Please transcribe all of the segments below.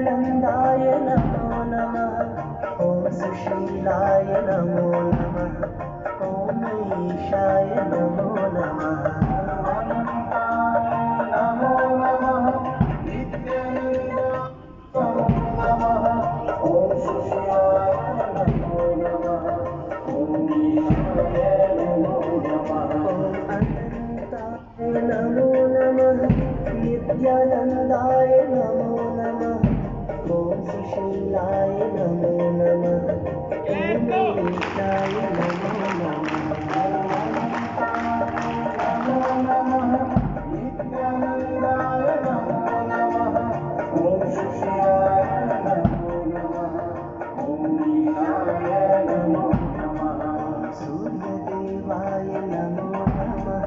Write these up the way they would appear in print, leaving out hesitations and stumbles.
विद्यानन्दाय नमो नमः। ॐ सुशीलाय नमो नमः। ॐ ईशाय नमो नमः। नमो नमः नित्यानन्दाय नमः। ॐ सुशीलाय नमो नमः। ॐ ईशाय नमो नमः। ॐ अनन्ताय नमो नमः। नित्यानन्दाय नमो नमः। ॐ सुशीलाय नमो नमः। ॐ ईशाय नमो नमः। नमो नमः नित्यानन्दाय नमो नमः। ॐ सुशीलाय नमो नमः। ॐ ईशाय नमो नमः। सूर्यदेवाय नमो नमः।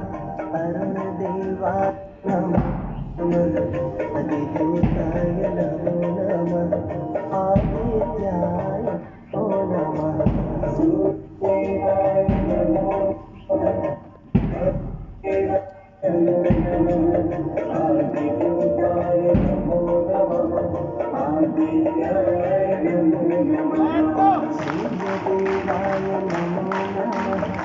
अरुणदेवाय नमो नमः। अधिदेवताय नमो नमः। आदित्याय नमो नमः। सूर्यदेवाय नमो नमः। आदिदेवताय नमो नमः। आदित्याय नमो नमः। सूर्यदेवाय नमो नमः।